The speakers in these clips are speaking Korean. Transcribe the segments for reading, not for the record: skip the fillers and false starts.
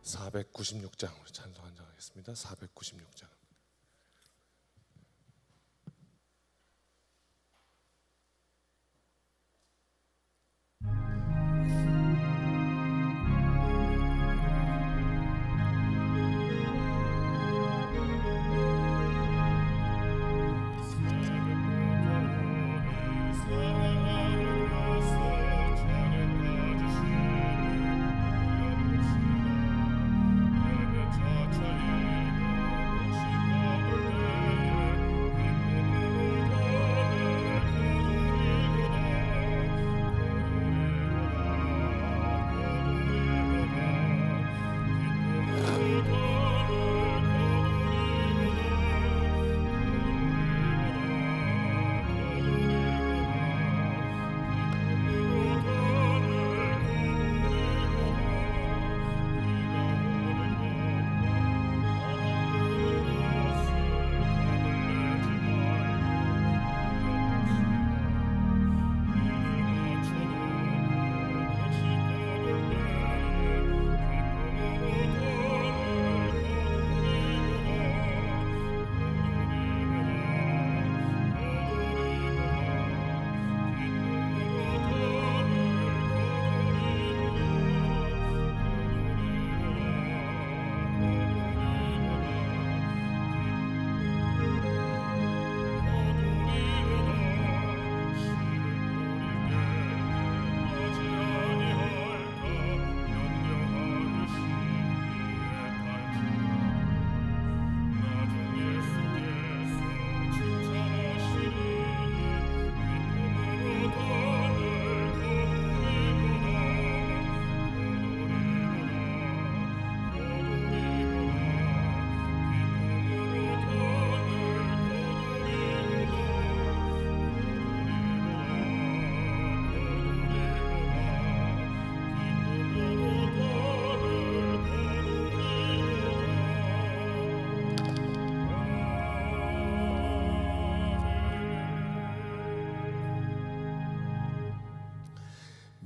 496장 우리 찬송 한장하겠습니다. 496장.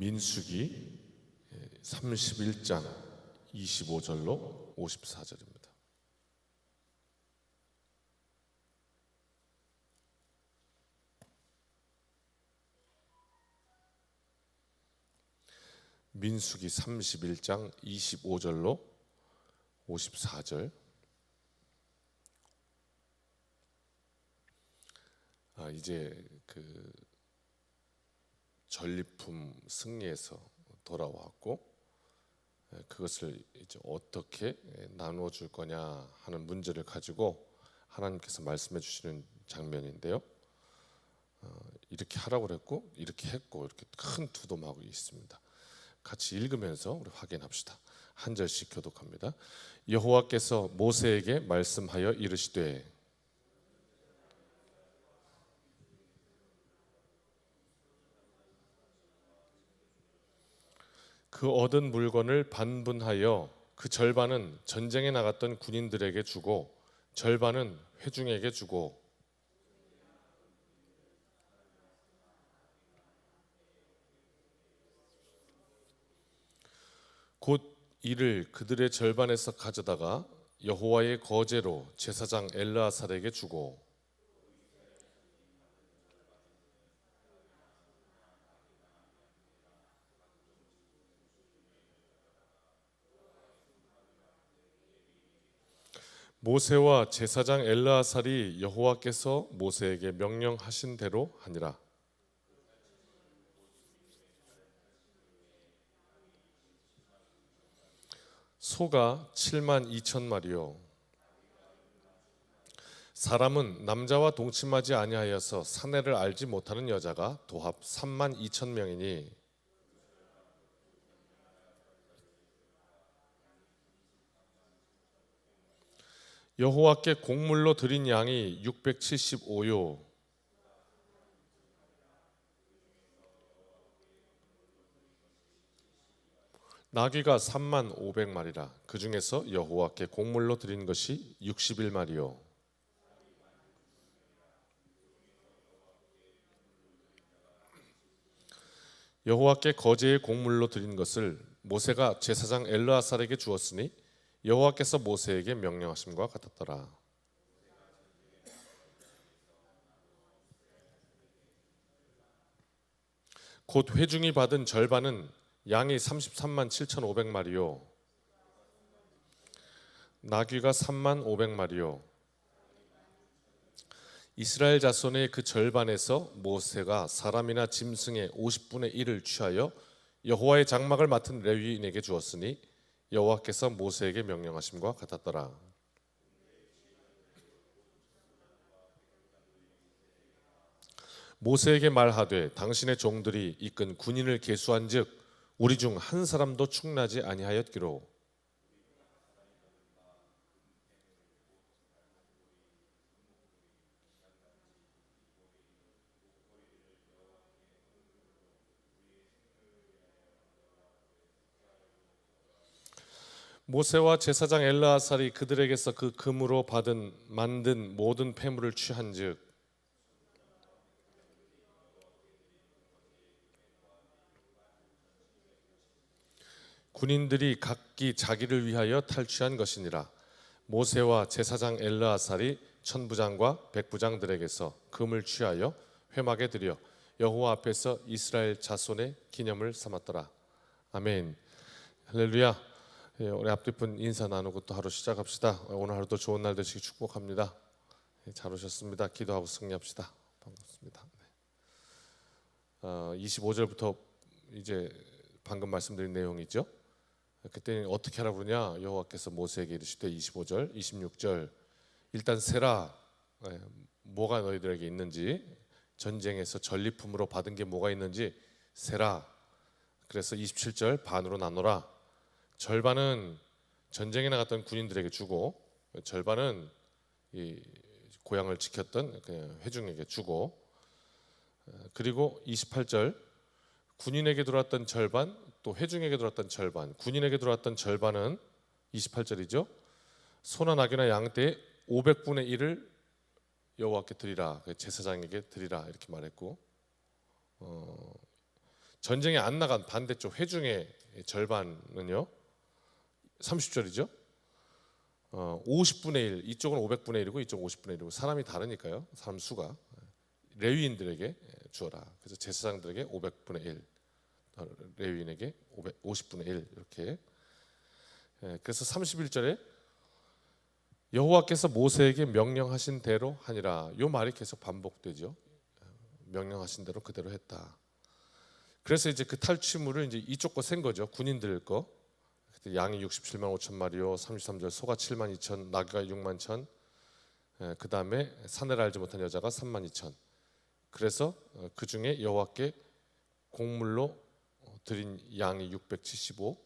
민수기 31장 25절로 54절입니다. 민수기 31장 25절로 54절. 이제 전리품 승리에서 돌아왔고 그것을 이제 어떻게 나누어 줄 거냐 하는 문제를 가지고 하나님께서 말씀해 주시는 장면인데요. 이렇게 하라고 그랬고 이렇게 했고 이렇게 큰 두도막이 있습니다. 같이 읽으면서 우리 확인합시다. 한 절씩 교독합니다. 여호와께서 모세에게 말씀하여 이르시되 그 얻은 물건을 반분하여 그 절반은 전쟁에 나갔던 군인들에게 주고 절반은 회중에게 주고 곧 이를 그들의 절반에서 가져다가 여호와의 거제로 제사장 엘르아살에게 주고 모세와 제사장 엘르아살이 여호와께서 모세에게 명령하신 대로 하니라. 소가 7만 2천 마리요 사람은 남자와 동침하지 아니하여서 사내를 알지 못하는 여자가 도합 3만 2천 명이니 여호와께 곡물로 드린 양이 675요 나귀가 3만 500마리라. 그 중에서 여호와께 곡물로 드린 것이 61마리요 여호와께 거제의 곡물로 드린 것을 모세가 제사장 엘르아살에게 주었으니 여호와께서 모세에게 명령하심과 같았더라. 곧 회중이 받은 절반은 양이 33만 7,500마리요 나귀가 3만 500마리요 이스라엘 자손의 그 절반에서 모세가 사람이나 짐승의 50분의 1을 취하여 여호와의 장막을 맡은 레위인에게 주었으니 여호와께서 모세에게 명령하심과 같았더라. 모세에게 말하되 당신의 종들이 이끈 군인을 계수한즉 우리 중 한 사람도 충나지 아니하였기로. 모세와 제사장 엘르아살이 그들에게서 그 금으로 만든 모든 폐물을 취한즉 군인들이 각기 자기를 위하여 탈취한 것이니라. 모세와 제사장 엘르아살이 천부장과 백부장들에게서 금을 취하여 회막에 들여 여호와 앞에서 이스라엘 자손의 기념을 삼았더라. 아멘. 할렐루야. 우리 앞뒤 분 인사 나누고 또 하루 시작합시다. 오늘 하루도 좋은 날 되시기 축복합니다. 잘 오셨습니다. 기도하고 승리합시다. 반갑습니다. 25절부터 이제 방금 말씀드린 내용이죠. 그때 어떻게 하라 그러냐? 여호와께서 모세에게 이르시되 25절, 26절 일단 세라. 뭐가 너희들에게 있는지, 전쟁에서 전리품으로 받은 게 뭐가 있는지 세라. 그래서 27절 반으로 나눠라. 절반은 전쟁에 나갔던 군인들에게 주고 절반은 이 고향을 지켰던 회중에게 주고, 그리고 28절 군인에게 들어왔던 절반 또 회중에게 들어왔던 절반. 군인에게 들어왔던 절반은 28절이죠. 소나 나귀나 양떼의 500분의 1을 여호와께 드리라. 제사장에게 드리라 이렇게 말했고, 전쟁에 안 나간 반대쪽 회중의 절반은요 30절이죠. 50분의 1, 이쪽은 500분의 1이고 이쪽은 50분의 1이고 사람이 다르니까요. 사람 수가. 레위인들에게 주어라. 그래서 제사장들에게 500분의 1, 레위인에게 50분의 1 이렇게. 그래서 31절에 여호와께서 모세에게 명령하신 대로 하니라. 이 말이 계속 반복되죠. 명령하신 대로 그대로 했다. 그래서 이제 그 탈취물을 이제 이쪽 거 센 거죠. 군인들 거. 양이 67만 5천 마리요. 33절 소가 7만 2천, 나귀가 6만 천. 그 다음에 사내를 알지 못한 여자가 3만 2천. 그래서 그 중에 여호와께 공물로 드린 양이 675,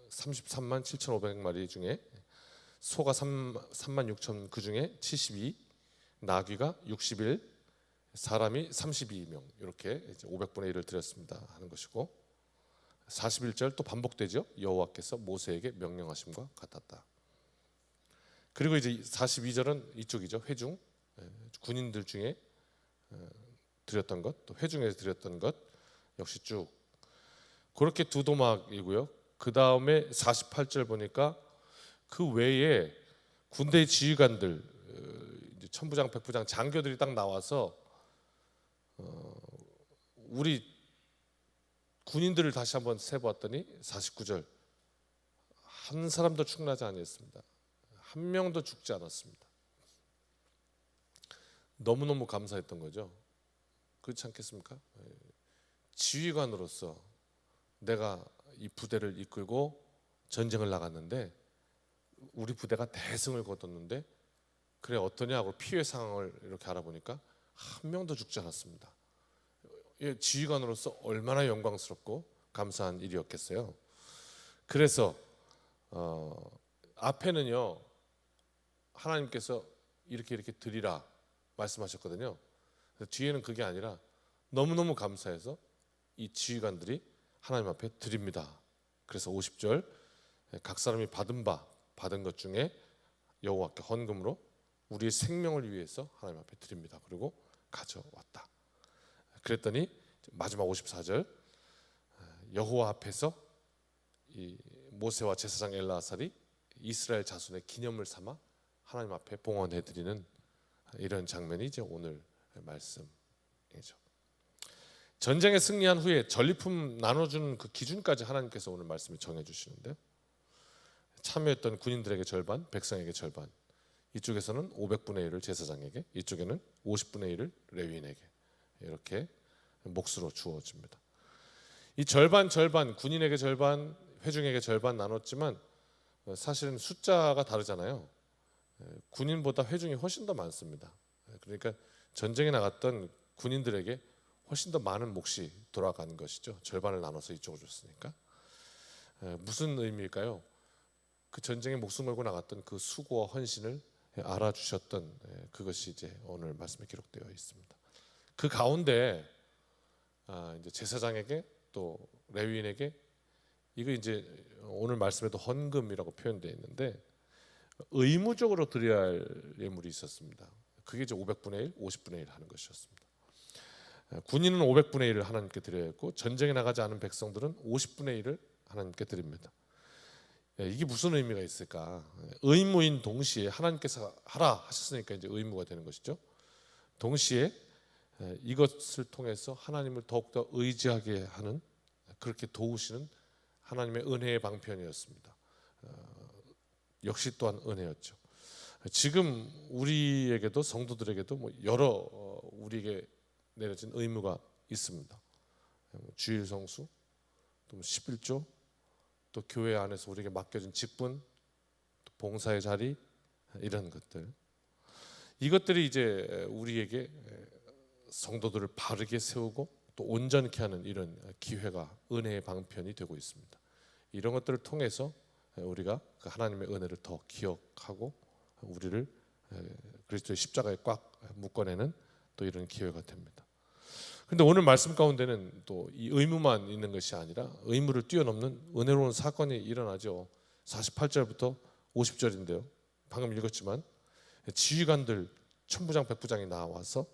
33만 7,500마리 중에 소가 3만 6천, 그 중에 72, 나귀가 61, 사람이 32명 이렇게 500분의 1을 드렸습니다 하는 것이고, 41절 또 반복되죠. 여호와께서 모세에게 명령하심과 같았다. 그리고 이제 42절은 이쪽이죠. 회중, 군인들 중에 드렸던 것, 또 회중에서 드렸던 것 역시 쭉 그렇게 두 도막이고요. 그 다음에 48절 보니까 그 외에 군대 지휘관들, 천부장, 백부장, 장교들이 딱 나와서 우리 군인들을 다시 한번 세보았더니 49절 한 사람도 충나지 아니했습니다. 한 명도 죽지 않았습니다. 너무너무 감사했던 거죠. 그렇지 않겠습니까? 지휘관으로서 내가 이 부대를 이끌고 전쟁을 나갔는데 우리 부대가 대승을 거뒀는데 그래 어떠냐 하고 피해 상황을 이렇게 알아보니까 한 명도 죽지 않았습니다. 지휘관으로서 얼마나 영광스럽고 감사한 일이었겠어요. 그래서 앞에는요 하나님께서 이렇게 드리라 말씀하셨거든요. 뒤에는 그게 아니라 너무너무 감사해서 이 지휘관들이 하나님 앞에 드립니다. 그래서 50절 각 사람이 받은 것 중에 여호와께 헌금으로 우리의 생명을 위해서 하나님 앞에 드립니다. 그리고 가져왔다. 그랬더니 마지막 54절 여호와 앞에서 이 모세와 제사장 엘르아살이 이스라엘 자손의 기념을 삼아 하나님 앞에 봉헌해드리는 이런 장면이 이제 오늘 말씀이죠. 전쟁에 승리한 후에 전리품 나눠주는 그 기준까지 하나님께서 오늘 말씀에 정해주시는데요. 참여했던 군인들에게 절반, 백성에게 절반. 이쪽에서는 500분의 1을 제사장에게, 이쪽에는 50분의 1을 레위인에게 이렇게 몫으로 주어집니다. 이 절반 군인에게 절반, 회중에게 절반 나눴지만 사실은 숫자가 다르잖아요. 군인보다 회중이 훨씬 더 많습니다. 그러니까 전쟁에 나갔던 군인들에게 훨씬 더 많은 몫이 돌아간 것이죠. 절반을 나눠서 이쪽으로 줬으니까. 무슨 의미일까요? 그 전쟁에 목숨 걸고 나갔던 그 수고와 헌신을 알아주셨던 그것이 이제 오늘 말씀에 기록되어 있습니다. 그 가운데 이제 제사장에게 또 레위인에게 이거 이제 오늘 말씀에도 헌금이라고 표현되어 있는데 의무적으로 드려야 할 예물이 있었습니다. 그게 이제 500분의 1, 50분의 1 하는 것이었습니다. 군인은 500분의 1을 하나님께 드려야 했고 전쟁에 나가지 않은 백성들은 50분의 1을 하나님께 드립니다. 이게 무슨 의미가 있을까? 의무인 동시에 하나님께서 하라 하셨으니까 이제 의무가 되는 것이죠. 동시에 이것을 통해서 하나님을 더욱더 의지하게 하는, 그렇게 도우시는 하나님의 은혜의 방편이었습니다. 역시 또한 은혜였죠. 지금 우리에게도, 성도들에게도 뭐 여러 우리에게 내려진 의무가 있습니다. 주일 성수, 또 11조, 또 교회 안에서 우리에게 맡겨진 직분, 또 봉사의 자리, 이런 것들, 이것들이 이제 우리에게 성도들을 바르게 세우고 또 온전케 하는 이런 기회가, 은혜의 방편이 되고 있습니다. 이런 것들을 통해서 우리가 그 하나님의 은혜를 더 기억하고 우리를 그리스도의 십자가에 꽉 묶어내는 또 이런 기회가 됩니다. 그런데 오늘 말씀 가운데는 또 이 의무만 있는 것이 아니라 의무를 뛰어넘는 은혜로운 사건이 일어나죠. 48절부터 50절인데요. 방금 읽었지만 지휘관들 천부장 백부장이 나와서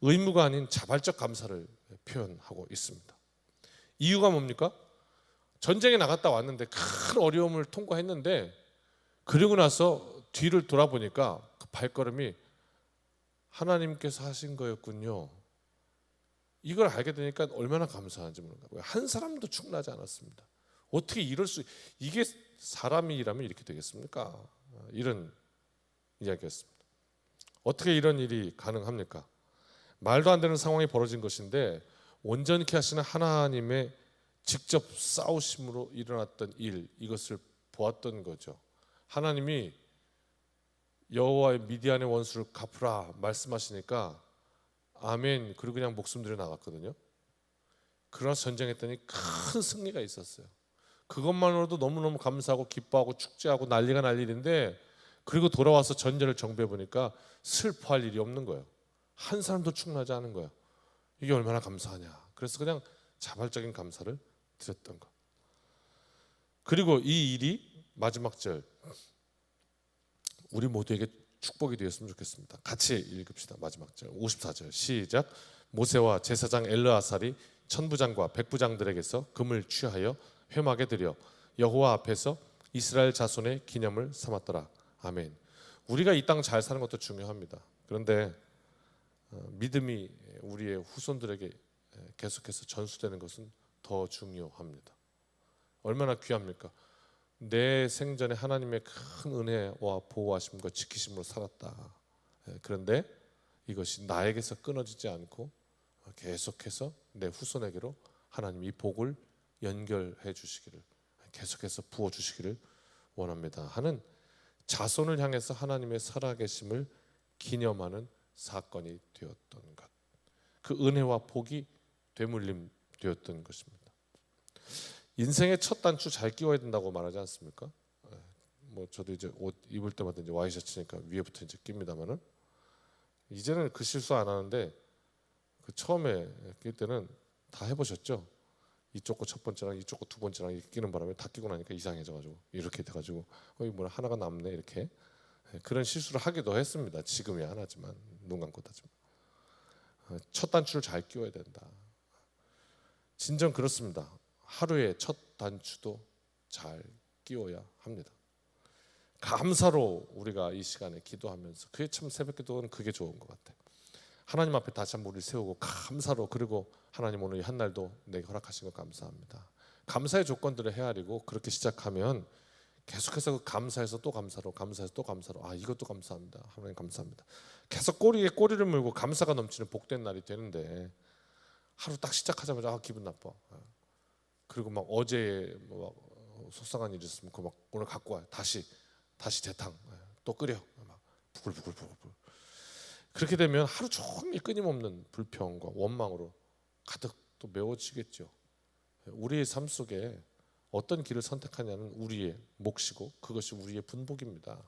의무가 아닌 자발적 감사를 표현하고 있습니다. 이유가 뭡니까? 전쟁에 나갔다 왔는데 큰 어려움을 통과했는데 그리고 나서 뒤를 돌아보니까 그 발걸음이 하나님께서 하신 거였군요. 이걸 알게 되니까 얼마나 감사한지 모르겠어요. 한 사람도 충분하지 않았습니다. 어떻게 이럴 수, 이게 사람이라면 이렇게 되겠습니까? 이런 이야기였습니다. 어떻게 이런 일이 가능합니까? 말도 안 되는 상황이 벌어진 것인데 온전케 하시는 하나님의 직접 싸우심으로 일어났던 일, 이것을 보았던 거죠. 하나님이 여호와의 미디안의 원수를 갚으라 말씀하시니까 아멘, 그리고 그냥 목숨 들여 나갔거든요. 그러나 전쟁했더니 큰 승리가 있었어요. 그것만으로도 너무너무 감사하고 기뻐하고 축제하고 난리가 날 일인데, 그리고 돌아와서 전쟁을 정비해 보니까 슬퍼할 일이 없는 거예요. 한 사람도 충분하지 않은 거예요. 이게 얼마나 감사하냐. 그래서 그냥 자발적인 감사를 드렸던 것. 그리고 이 일이 마지막 절, 우리 모두에게 축복이 되었으면 좋겠습니다. 같이 읽읍시다. 마지막 절 54절 시작. 모세와 제사장 엘르아살이 천부장과 백부장들에게서 금을 취하여 회막에 들여 여호와 앞에서 이스라엘 자손의 기념을 삼았더라. 아멘. 우리가 이 땅 잘 사는 것도 중요합니다. 그런데 믿음이 우리의 후손들에게 계속해서 전수되는 것은 더 중요합니다. 얼마나 귀합니까? 내 생전에 하나님의 큰 은혜와 보호하심과 지키심으로 살았다. 그런데 이것이 나에게서 끊어지지 않고 계속해서 내 후손에게로 하나님 이 복을 연결해 주시기를, 계속해서 부어 주시기를 원합니다 하는, 자손을 향해서 하나님의 살아계심을 기념하는 사건이 되었던 것, 그 은혜와 복이 되물림 되었던 것입니다. 인생의 첫 단추 잘 끼워야 된다고 말하지 않습니까? 뭐 저도 이제 옷 입을 때마다 이제 와이셔츠니까 위에부터 이제 낍니다만은, 이제는 그 실수 안 하는데 그 처음에 낄 때는 다 해보셨죠? 이쪽 거 첫 번째랑 이쪽 거 두 번째랑 이렇게 끼는 바람에 다 끼고 나니까 이상해져가지고 이렇게 돼가지고 뭐 하나가 남네 이렇게, 그런 실수를 하기도 했습니다. 지금이야 안 하지만, 눈 감고 다지만 첫 단추를 잘 끼워야 된다. 진정 그렇습니다. 하루의 첫 단추도 잘 끼워야 합니다. 감사로 우리가 이 시간에 기도하면서, 그게 참 새벽기도는 그게 좋은 것 같아요. 하나님 앞에 다시 한번 우리 세우고 감사로, 그리고 하나님 오늘 이 한 날도 내게 허락하신 것 감사합니다. 감사의 조건들을 헤아리고 그렇게 시작하면 계속해서 감사해서 또 감사로, 감사해서 또 감사로, 이것도 감사합니다, 하나님 감사합니다. 계속 꼬리에 꼬리를 물고 감사가 넘치는 복된 날이 되는데, 하루 딱 시작하자마자 기분 나빠. 그리고 막 어제 막 속상한 일이 있으면 그 막 오늘 갖고 와요. 다시 대탕 또 끓여 막 부글부글. 그렇게 되면 하루 종일 끊임없는 불평과 원망으로 가득 또 메워지겠죠. 우리의 삶 속에 어떤 길을 선택하냐는 우리의 몫이고 그것이 우리의 분복입니다.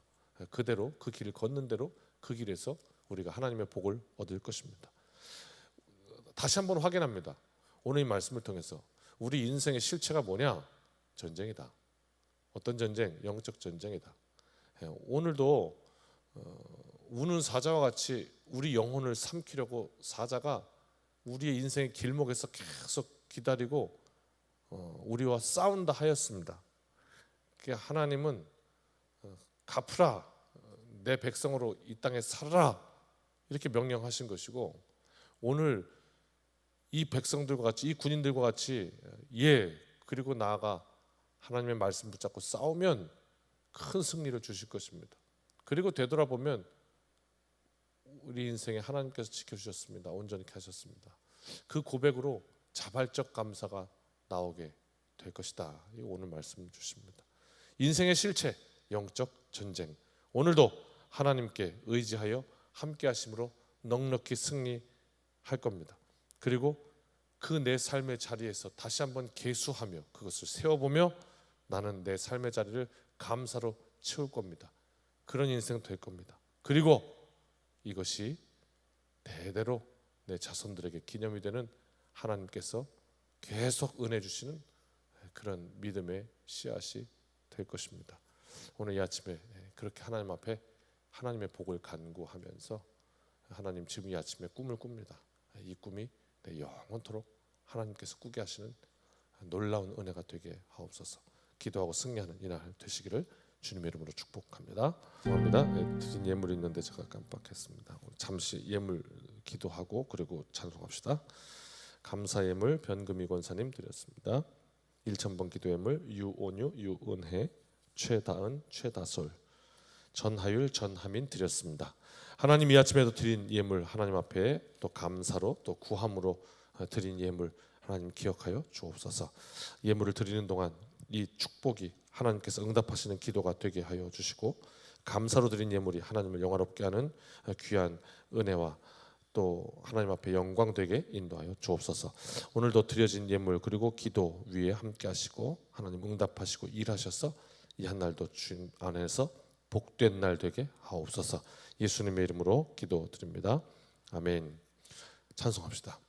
그대로 그 길을 걷는 대로 그 길에서 우리가 하나님의 복을 얻을 것입니다. 다시 한번 확인합니다. 오늘 이 말씀을 통해서 우리 인생의 실체가 뭐냐? 전쟁이다. 어떤 전쟁? 영적 전쟁이다. 오늘도 우는 사자와 같이 우리 영혼을 삼키려고 사자가 우리의 인생의 길목에서 계속 기다리고 우리와 싸운다 하였습니다. 하나님은 갚으라, 내 백성으로 이 땅에 살아라, 이렇게 명령하신 것이고, 오늘 이 백성들과 같이, 이 군인들과 같이 그리고 나아가 하나님의 말씀 붙잡고 싸우면 큰 승리를 주실 것입니다. 그리고 되돌아보면 우리 인생에 하나님께서 지켜주셨습니다. 온전히 하셨습니다. 그 고백으로 자발적 감사가 나오게 될 것이다. 오늘 말씀 주십니다. 인생의 실체, 영적 전쟁. 오늘도 하나님께 의지하여 함께 하심으로 넉넉히 승리할 겁니다. 그리고 그 내 삶의 자리에서 다시 한번 계수하며 그것을 세워보며 나는 내 삶의 자리를 감사로 채울 겁니다. 그런 인생 될 겁니다. 그리고 이것이 대대로 내 자손들에게 기념이 되는 하나님께서 계속 은혜 주시는 그런 믿음의 씨앗이 될 것입니다. 오늘 이 아침에 그렇게 하나님 앞에 하나님의 복을 간구하면서 하나님 지금 이 아침에 꿈을 꿉니다. 이 꿈이 내 영원토록 하나님께서 꾸게 하시는 놀라운 은혜가 되게 하옵소서. 기도하고 승리하는 이날 되시기를 주님의 이름으로 축복합니다. 감사합니다. 드린 예물이 있는데 제가 깜빡했습니다. 잠시 예물 기도하고 그리고 찬송합시다. 감사 예물 변금희 권사님 드렸습니다. 1,000번 기도 예물 유온유, 유은혜, 최다은, 최다솔, 전하율, 전하민 드렸습니다. 하나님 이 아침에도 드린 예물 하나님 앞에 또 감사로 또 구함으로 드린 예물 하나님 기억하여 주옵소서. 예물을 드리는 동안 이 축복이 하나님께서 응답하시는 기도가 되게 하여 주시고, 감사로 드린 예물이 하나님을 영화롭게 하는 귀한 은혜와 또 하나님 앞에 영광 되게 인도하여 주옵소서. 오늘도 드려진 예물 그리고 기도 위에 함께 하시고 하나님 응답하시고 일하셔서 이 한 날도 주님 안에서 복된 날 되게 하옵소서. 예수님의 이름으로 기도드립니다. 아멘. 찬송합시다.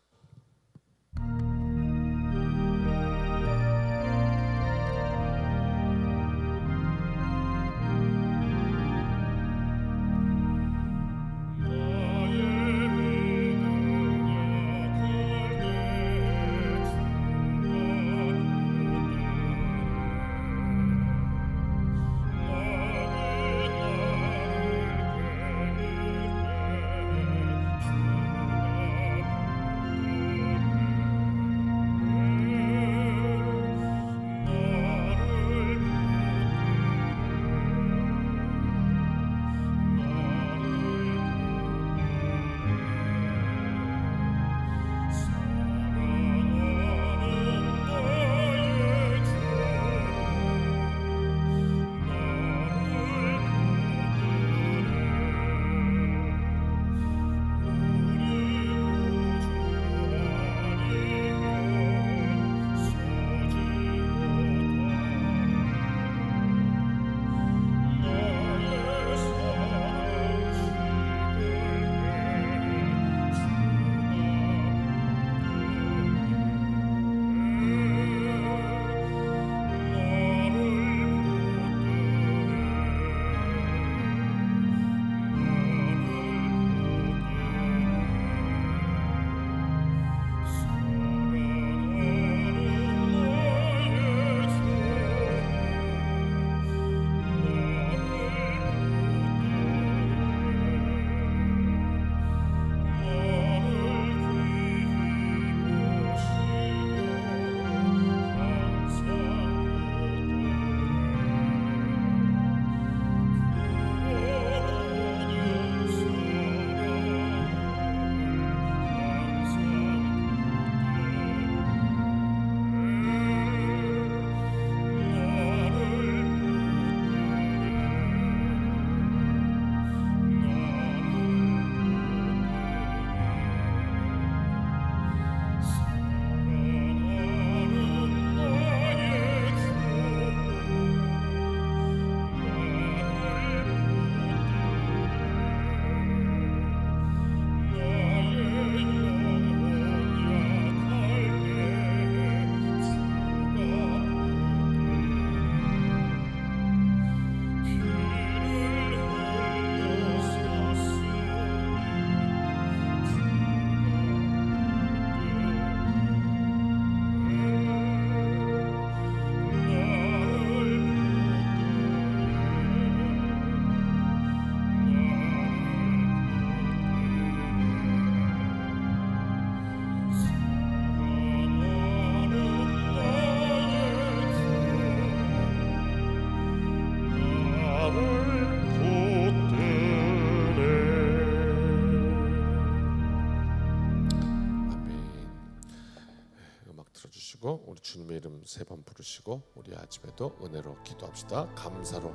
주님의 이름 3번 부르시고 우리 아침에도 은혜로 기도합시다. 감사로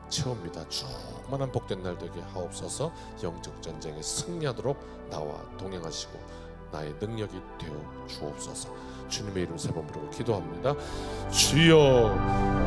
채웁니다. 충만한 복된 날 되게 하옵소서. 영적 전쟁에 승리하도록 나와 동행하시고 나의 능력이 되어 주옵소서. 주님의 이름 3번 부르고 기도합니다. 주여